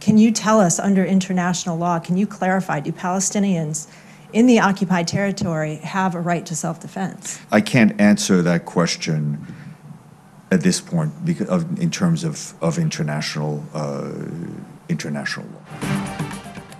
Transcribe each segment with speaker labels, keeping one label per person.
Speaker 1: Can you tell us, under international law, can you clarify, do Palestinians in the occupied territory have a right to self-defense?
Speaker 2: I can't answer that question at this point because in terms of international law.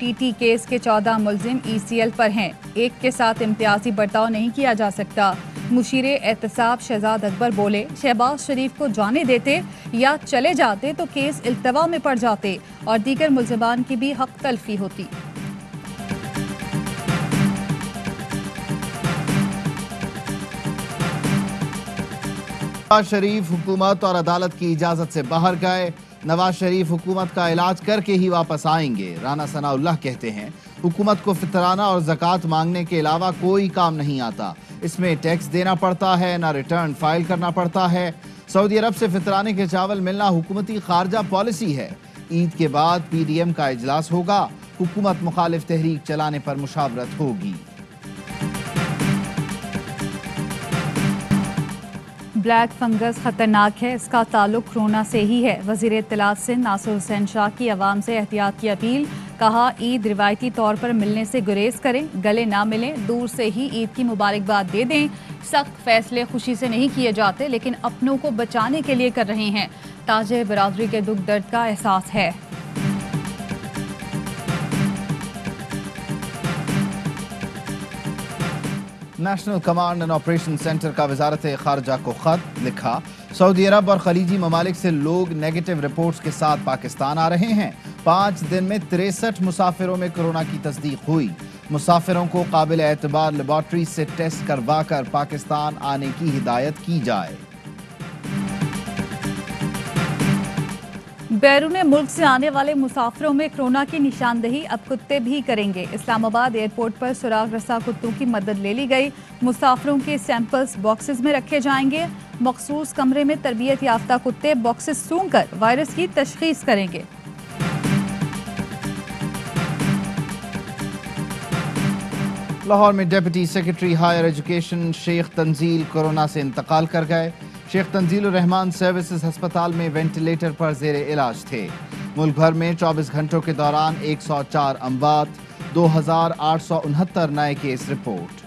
Speaker 3: T case کے 14 ملزم ECL پر ہیں. ایک کے ساتھ امتیازی برتاؤ نہیں کیا جا سکتا. مشیر احتساب شہزاد اکبر بولے شہباز شریف کو جانے دیتے یا چلے جاتے تو کیس التوا میں پڑ جاتے اور دیگر ملزمان کی بھی حق تلفی ہوتی.
Speaker 4: نواز شریف حکومت اور عدالت کی اجازت سے باہر گئے. نواز شریف حکومت کا علاج کر کے ہی واپس آئیں گے. رانا ثناء اللہ کہتے ہیں حکومت کو فطرانہ اور زکوٰۃ مانگنے کے علاوہ کوئی کام نہیں آتا. اس میں ٹیکس دینا پڑتا ہے، نہ ریٹرن فائل کرنا پڑتا ہے. سعودی عرب سے فطرانے کے چاول ملنا حکومتی خارجہ پالیسی ہے. عید کے بعد PDM کا اجلاس ہوگا. حکومت مخالف تحریک چلانے پر مشاورت ہوگی.
Speaker 3: بلیک فنگس خطرناک ہے، اس کا تعلق کورونا سے ہی ہے. وزیر اطلاعات سندھ ناصر حسین شاہ کی عوام سے احتیاط کی اپیل. کہا عید روایتی طور پر ملنے سے گریز کریں، گلے نہ ملیں، دور سے ہی عید کی مبارکباد دے دیں. سخت فیصلے خوشی سے نہیں کیے جاتے لیکن اپنوں کو بچانے کے لیے کر رہے ہیں. تاجر برادری کے دکھ درد کا احساس ہے.
Speaker 4: National command and operation centre کا وزارت خارجہ کو خط لکھا. سعودی عرب اور خلیجی ممالک سے لوگ نیگیٹو رپورٹس کے ساتھ پاکستان آ رہے ہیں. 5 دن میں 63 مسافروں میں کورونا کی تصدیق ہوئی. مسافروں کو قابل اعتبار لیبارٹری سے ٹیسٹ کروا کر پاکستان آنے کی ہدایت کی جائے.
Speaker 3: بیرون ملک سے آنے والے مسافروں میں کورونا کی نشاندہی اب کتے بھی کریں گے. اسلام آباد ایئرپورٹ پر سراغ رسا کتوں کی مدد لے لی گئی. مسافروں کے سیمپلز باکسز میں رکھے جائیں گے. مخصوص کمرے میں تربیت یافتہ کتے باکسز سونگھ کر وائرس کی تشخیص کریں گے.
Speaker 4: لاہور میں ڈیپٹی سیکرٹری ہائر ایجوکیشن شیخ تنزیل کورونا سے انتقال کر گئے. شیخ تنزیل الرحمان سروسز ہسپتال میں وینٹیلیٹر پر زیر علاج تھے. ملک بھر میں 24 گھنٹوں کے دوران 104 اموات، 2869 نئے کیس رپورٹ.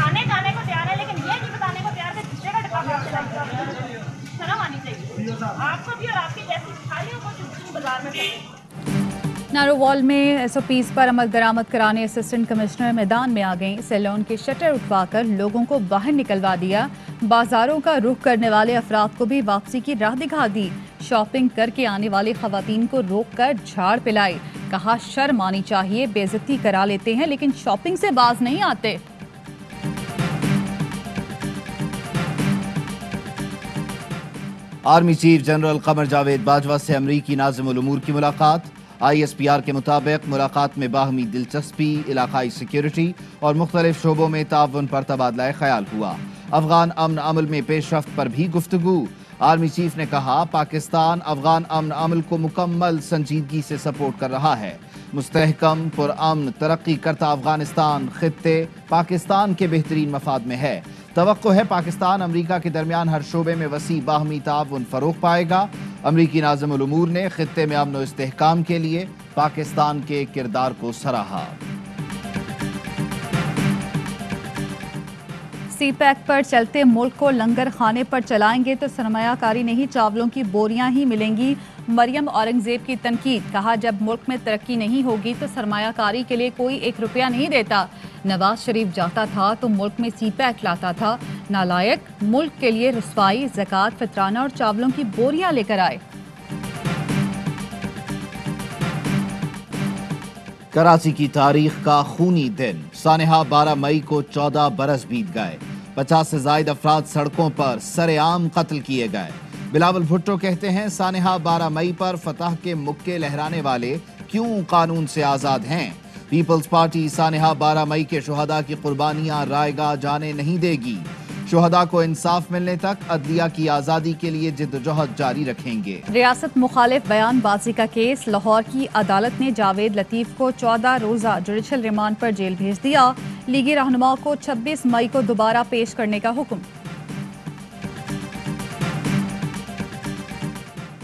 Speaker 5: آنے جانے کو تیار ہے لیکن یہ نہیں بتانے کو تیار کہ دوسرے کا ڈپارٹمنٹ شرم آنی چاہیے آپ کو بھی اور آپ کی جیسی خالیوں کو بازار میں پھیلے.
Speaker 3: نارووال میں SOPs پر عمل درآمد کرانے اسسٹنٹ کمشنر میدان میں آ گئیں. سیلون کے شٹر اٹھوا کر لوگوں کو باہر نکلوا دیا. بازاروں کا رخ کرنے والے افراد کو بھی واپسی کی راہ دکھا دی. شاپنگ کر کے آنے والی خواتین کو روک کر جھاڑ پلائی. کہا شرم آنی چاہیے، بے عزتی کرا لیتے ہیں لیکن شاپنگ سے باز نہیں آتے.
Speaker 4: Army chief general Qamar Javed Bajwa سے امریکی ناظم الامور کی ملاقات. ISPR کے مطابق ملاقات میں باہمی دلچسپی، علاقائی سیکیورٹی اور مختلف شعبوں میں تعاون پر تبادلہ خیال ہوا. افغان امن عمل میں پیش رفت پر بھی گفتگو. آرمی چیف نے کہا پاکستان افغان امن عمل کو مکمل سنجیدگی سے سپورٹ کر رہا ہے. مستحکم پرامن ترقی کرتا افغانستان خطے پاکستان کے بہترین مفاد میں ہے. توقع ہے پاکستان امریکہ کے درمیان ہر شعبے میں وسیع باہمی تعاون فروغ پائے گا. امریکی ناظم الامور نے خطے میں امن و استحکام کے لیے پاکستان کے کردار کو سراہا.
Speaker 3: سی پیک پر چلتے ملک کو لنگر خانے پر چلائیں گے تو سرمایہ کاری نہیں چاولوں کی بوریاں ہی ملیں گی. مریم اورنگزیب کی تنقید. کہا جب ملک میں ترقی نہیں ہوگی تو سرمایہ کاری کے لیے کوئی 1 روپیہ نہیں دیتا. نواز شریف جاتا تھا تو ملک میں سی پیک لاتا تھا. نالائق، ملک کے لیے رسوائی، زکوٰۃ، فطرانہ اور چاولوں کی بوریاں لے کر آئے.
Speaker 4: کراچی کی تاریخ کا خونی دن. سانحہ 12 مئی کو 14 برس بیت گئے. 50 سے زائد افراد سڑکوں پر سر عام قتل کیے گئے. بلاول بھٹو کہتے ہیں سانحہ 12 مئی پر فتح کے مکے لہرانے والے کیوں قانون سے آزاد ہیں. پیپلز پارٹی سانحہ 12 مئی کے شہداء کی قربانیاں رائے گاہ جانے نہیں دے گی. شہداء کو انصاف ملنے تک عدلیہ کی آزادی کے لیے جدوجہد جاری رکھیں گے.
Speaker 3: ریاست مخالف بیان بازی کا کیس. لاہور کی عدالت نے جاوید لطیف کو 14 روزہ جوڈیشل ریمانڈ پر جیل بھیج دیا. لیگی رہنما کو 26 مئی کو دوبارہ پیش کرنے کا حکم.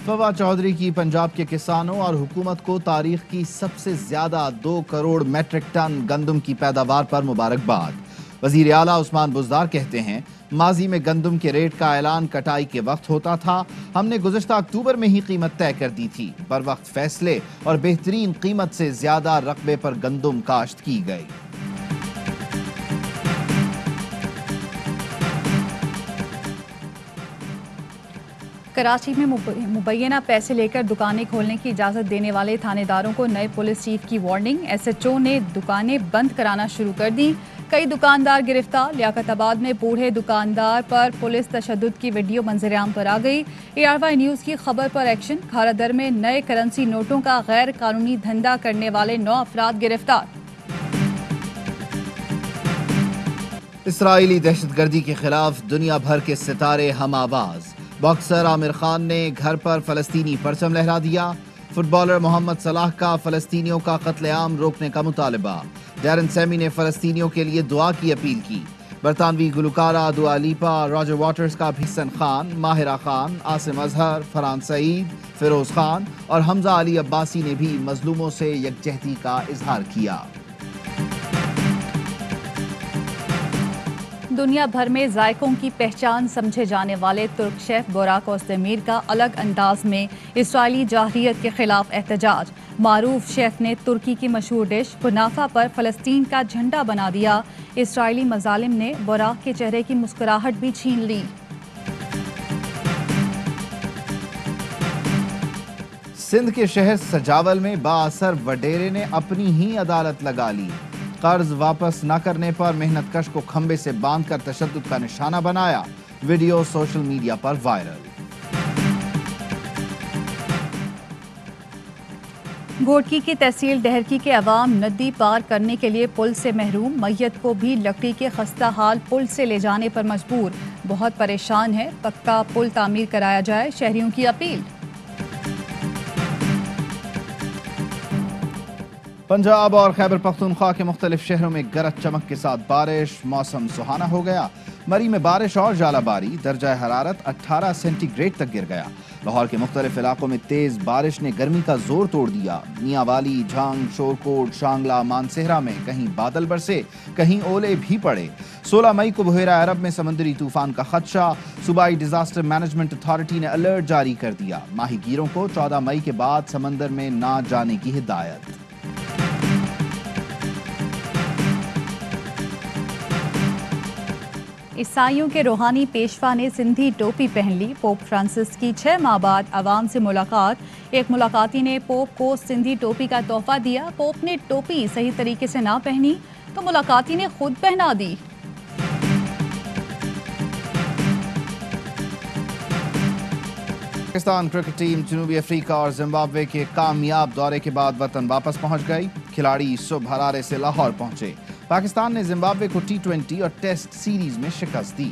Speaker 4: فواد چودھری کی پنجاب کے کسانوں اور حکومت کو تاریخ کی سب سے زیادہ 2 کروڑ میٹرک ٹن گندم کی پیداوار پر مبارکباد. وزیر اعلیٰ عثمان بزدار کہتے ہیں ماضی میں گندم کے ریٹ کا اعلان کٹائی کے وقت ہوتا تھا. ہم نے گزشتہ اکتوبر میں ہی قیمت طے کر دی تھی. بر وقت فیصلے اور بہترین قیمت سے زیادہ رقبے پر گندم کاشت کی گئی.
Speaker 3: کراچی میں مبینہ پیسے لے کر دکانیں کھولنے کی اجازت دینے والے تھانے داروں کو نئے پولیس چیف کی وارننگ. ایس ایچ او نے دکانیں بند کرانا شروع کر دی. کئی دکاندار گرفتار. لیاقت آباد میں بوڑھے دکاندار پر پولیس تشدد کی ویڈیو منظر عام پر آ گئی. ARY نیوز کی خبر پر ایکشن. کھارا در میں نئے کرنسی نوٹوں کا غیر قانونی دھندا کرنے والے 9 افراد گرفتار.
Speaker 4: اسرائیلی دہشت گردی کے خلاف دنیا بھر کے ستارے ہم آواز. باکسر عامر خان نے گھر پر فلسطینی پرچم لہرا دیا. فٹ بالر محمد صلاح کا فلسطینیوں کا قتل عام روکنے کا مطالبہ. ڈیرن سیمی نے فلسطینیوں کے لیے دعا کی اپیل کی. برطانوی گلوکارہ دعا لیپا، راجر واٹرز کا بھی حسن خان، ماہرہ خان، عاصم اظہر، فرحان سعید، فیروز خان اور حمزہ علی عباسی نے بھی مظلوموں سے یکجہتی کا اظہار کیا.
Speaker 3: دنیا بھر میں ذائقوں کی پہچان سمجھے جانے والے ترک شیف بوراک اوزدemir کا الگ انداز میں اسرائیلی جارحیت کے خلاف احتجاج. معروف شیف نے ترکی کی مشہور ڈش کنافہ پر فلسطین کا جھنڈا بنا دیا. اسرائیلی مظالم نے بوراک کے چہرے کی مسکراہٹ بھی چھین لی.
Speaker 4: سندھ کے شہر سجاول میں بااثر وڈیرے نے اپنی ہی عدالت لگا لی. قرض واپس نہ کرنے پر محنت کش کو کھمبے سے باندھ کر تشدد کا نشانہ بنایا. ویڈیو سوشل میڈیا پر وائرل.
Speaker 3: گھوٹکی کی تحصیل ڈہرکی کے عوام ندی پار کرنے کے لیے پل سے محروم. میت کو بھی لکڑی کے خستہ حال پل سے لے جانے پر مجبور. بہت پریشان ہے. پکا پل تعمیر کرایا جائے. شہریوں کی اپیل.
Speaker 4: پنجاب اور خیبر پختونخوا کے مختلف شہروں میں گرج چمک کے ساتھ بارش. موسم سہانا ہو گیا. مری میں بارش اور ژالہ باری. درجہ حرارت 18 سینٹی گریڈ تک گر گیا. لاہور کے مختلف علاقوں میں تیز بارش نے گرمی کا زور توڑ دیا. میاں والی، جھانگ، شورکوٹ، شانگلہ، مانسہرہ میں کہیں بادل برسے، کہیں اولے بھی پڑے. 16 مئی کو بحیرہ عرب میں سمندری طوفان کا خدشہ. صوبائی ڈیزاسٹر مینجمنٹ اتھارٹی نے الرٹ جاری کر دیا. ماہی گیروں کو 14 مئی کے بعد سمندر میں نہ جانے کی ہدایت.
Speaker 3: عیسائیوں کے روحانی پیشوا نے سندھی ٹوپی پہن لی. پوپ فرانسس کی 6 ماہ بعد عوام سے ملاقات. ایک ملاقاتی نے پوپ کو سندھی ٹوپی کا تحفہ دیا. پوپ نے ٹوپی صحیح طریقے سے نہ پہنی تو ملاقاتی نے خود پہنا دی.
Speaker 4: پاکستان کرکٹ ٹیم جنوبی افریقہ اور زمبابوے کے کامیاب دورے کے بعد وطن واپس پہنچ گئی. کھلاڑی صبح ہرارے سے لاہور پہنچے. پاکستان نے زمبابوے کو T20 اور ٹیسٹ سیریز میں شکست دی.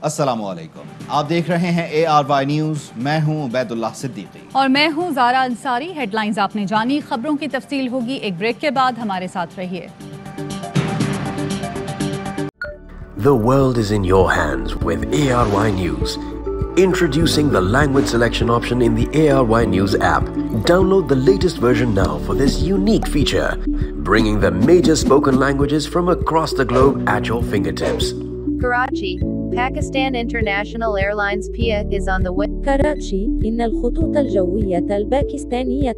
Speaker 4: السلام علیکم. آپ دیکھ رہے ہیں ARY نیوز. میں ہوں عبید اللہ صدیقی
Speaker 3: اور میں ہوں زارا انصاری. ہیڈ لائنز آپ نے جانی. خبروں کی تفصیل ہوگی ایک بریک کے بعد. ہمارے ساتھ رہیے.
Speaker 6: The world is in your hands with ARY News. Introducing the language selection option in the ARY News app. Download the latest version now for this unique feature, bringing the major spoken languages from across the globe at your fingertips.
Speaker 7: Karachi, Pakistan International Airlines PIA is on the way.
Speaker 8: كراتشي إن الخطوط الجوية الباكستانية.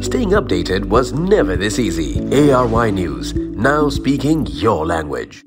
Speaker 6: Staying updated was never this easy. ARY News, now speaking your language.